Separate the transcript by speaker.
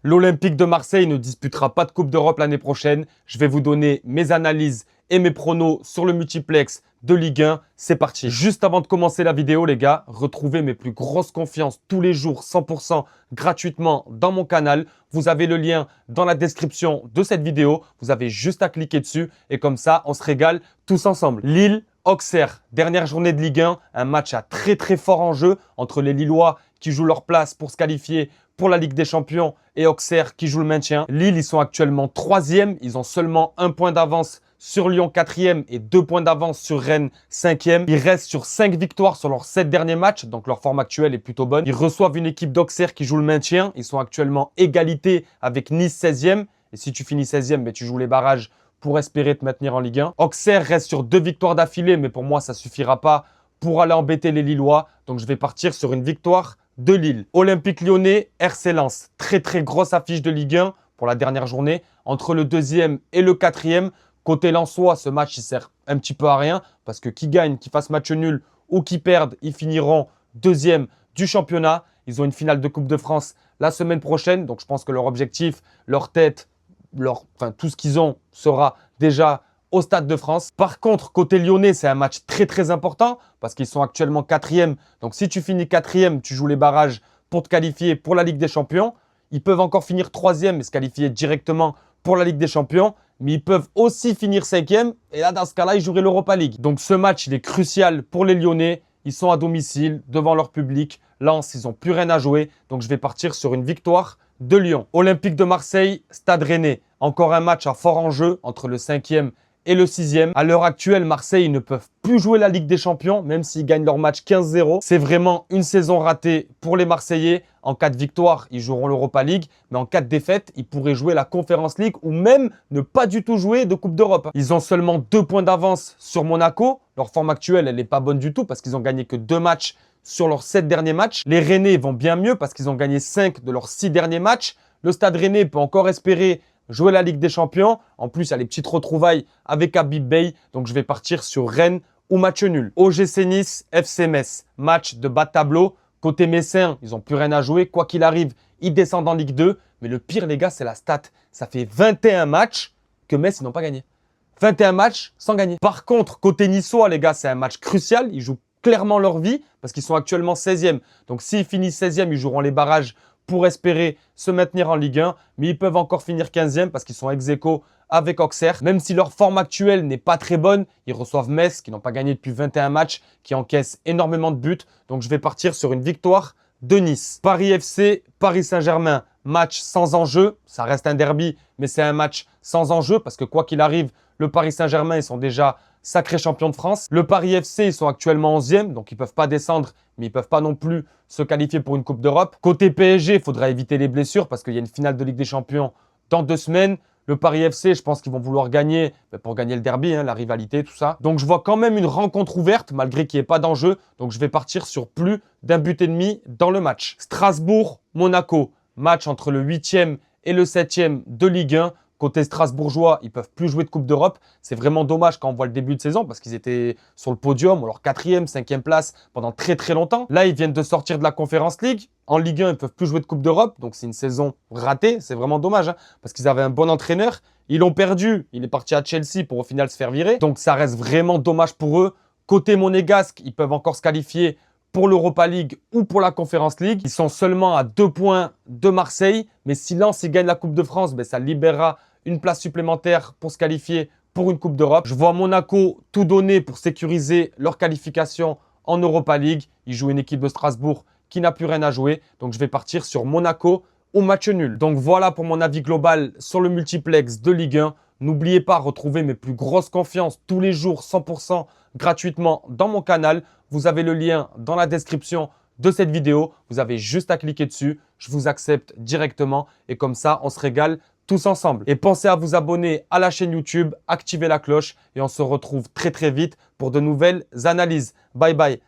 Speaker 1: L'Olympique de Marseille ne disputera pas de Coupe d'Europe l'année prochaine. Je vais vous donner mes analyses et mes pronos sur le multiplex de Ligue 1. C'est parti. Juste avant de commencer la vidéo, les gars, retrouvez mes plus grosses confiances tous les jours 100% gratuitement dans mon canal. Vous avez le lien dans la description de cette vidéo. Vous avez juste à cliquer dessus et comme ça, on se régale tous ensemble. Lille, Auxerre, dernière journée de Ligue 1, un match à très fort en jeu entre les Lillois qui jouent leur place pour se qualifier pour la Ligue des Champions et Auxerre qui joue le maintien. Lille, ils sont actuellement 3e, ils ont seulement 1 point d'avance sur Lyon 4e et 2 points d'avance sur Rennes 5e. Ils restent sur 5 victoires sur leurs 7 derniers matchs, donc leur forme actuelle est plutôt bonne. Ils reçoivent une équipe d'Auxerre qui joue le maintien, ils sont actuellement égalité avec Nice 16e. Et si tu finis 16e, tu joues les barrages pour espérer te maintenir en Ligue 1. Auxerre reste sur 2 victoires d'affilée, mais pour moi, ça ne suffira pas pour aller embêter les Lillois. Donc, je vais partir sur une victoire de Lille. Olympique Lyonnais, RC Lens. Très grosse affiche de Ligue 1 pour la dernière journée. Entre le 2e et le 4e. Côté lensois, ce match, il sert un petit peu à rien parce que qui gagne, qui fasse match nul ou qui perde, ils finiront 2e du championnat. Ils ont une finale de Coupe de France la semaine prochaine. Donc, je pense que leur objectif, leur tête, tout ce qu'ils ont sera déjà au Stade de France. Par contre, côté lyonnais, c'est un match très important parce qu'ils sont actuellement 4e. Donc, si tu finis 4e, tu joues les barrages pour te qualifier pour la Ligue des Champions. Ils peuvent encore finir 3e et se qualifier directement pour la Ligue des Champions. Mais ils peuvent aussi finir 5e. Et là, dans ce cas-là, ils joueraient l'Europa League. Donc, ce match, il est crucial pour les Lyonnais. Ils sont à domicile, devant leur public. Lens, ils n'ont plus rien à jouer. Donc, je vais partir sur une victoire de Lyon. Olympique de Marseille, Stade Rennais. Encore un match à fort enjeu entre le 5e et le 6e. À l'heure actuelle, Marseille ne peuvent plus jouer la Ligue des Champions, même s'ils gagnent leur match 15-0. C'est vraiment une saison ratée pour les Marseillais. En cas de victoire, ils joueront l'Europa League. Mais en cas de défaite, ils pourraient jouer la Conference League ou même ne pas du tout jouer de Coupe d'Europe. Ils ont seulement 2 points d'avance sur Monaco. Leur forme actuelle, elle n'est pas bonne du tout parce qu'ils ont gagné que 2 matchs sur leurs 7 derniers matchs. Les Rennais vont bien mieux parce qu'ils ont gagné 5 de leurs 6 derniers matchs. Le Stade Rennais peut encore espérer jouer la Ligue des Champions. En plus, il y a les petites retrouvailles avec Habib Beye. Donc, je vais partir sur Rennes ou match nul. OGC Nice, FC Metz. Match de bas de tableau. Côté Messins, ils n'ont plus rien à jouer. Quoi qu'il arrive, ils descendent en Ligue 2. Mais le pire, les gars, c'est la stat. Ça fait 21 matchs que Metz, ils n'ont pas gagné. 21 matchs sans gagner. Par contre, côté niçois, les gars, c'est un match crucial. Ils jouent clairement leur vie parce qu'ils sont actuellement 16e. Donc, s'ils finissent 16e, ils joueront les barrages pour espérer se maintenir en Ligue 1. Mais ils peuvent encore finir 15e parce qu'ils sont ex-aequo avec Auxerre. Même si leur forme actuelle n'est pas très bonne, ils reçoivent Metz qui n'ont pas gagné depuis 21 matchs, qui encaissent énormément de buts. Donc, je vais partir sur une victoire de Nice. Paris FC, Paris Saint-Germain. Match sans enjeu. Ça reste un derby, mais c'est un match sans enjeu parce que quoi qu'il arrive, le Paris Saint-Germain, ils sont déjà sacrés champions de France. Le Paris FC, ils sont actuellement 11e, donc ils ne peuvent pas descendre, mais ils ne peuvent pas non plus se qualifier pour une Coupe d'Europe. Côté PSG, il faudra éviter les blessures parce qu'il y a une finale de Ligue des Champions dans 2 semaines. Le Paris FC, je pense qu'ils vont vouloir gagner pour gagner le derby, la rivalité, tout ça. Donc, je vois quand même une rencontre ouverte, malgré qu'il n'y ait pas d'enjeu. Donc, je vais partir sur plus d'un but et demi dans le match. Strasbourg-Monaco, match entre le 8e et le 7e de Ligue 1. Côté strasbourgeois, ils ne peuvent plus jouer de Coupe d'Europe. C'est vraiment dommage quand on voit le début de saison parce qu'ils étaient sur le podium, ou alors 4e, 5e place pendant très longtemps. Là, ils viennent de sortir de la Conference League. En Ligue 1, ils ne peuvent plus jouer de Coupe d'Europe. Donc, c'est une saison ratée. C'est vraiment dommage parce qu'ils avaient un bon entraîneur. Ils l'ont perdu. Il est parti à Chelsea pour au final se faire virer. Donc, ça reste vraiment dommage pour eux. Côté monégasque, ils peuvent encore se qualifier pour l'Europa League ou pour la Conference League. Ils sont seulement à 2 points de Marseille. Mais si Lens il gagne la Coupe de France, ça libérera une place supplémentaire pour se qualifier pour une Coupe d'Europe. Je vois Monaco tout donner pour sécuriser leur qualification en Europa League. Ils jouent une équipe de Strasbourg qui n'a plus rien à jouer. Donc, je vais partir sur Monaco au match nul. Donc, voilà pour mon avis global sur le multiplex de Ligue 1. N'oubliez pas, retrouver mes plus grosses confiances tous les jours 100% gratuitement dans mon canal. Vous avez le lien dans la description de cette vidéo. Vous avez juste à cliquer dessus. Je vous accepte directement et comme ça, on se régale tous ensemble. Et pensez à vous abonner à la chaîne YouTube, activer la cloche et on se retrouve très vite pour de nouvelles analyses. Bye bye.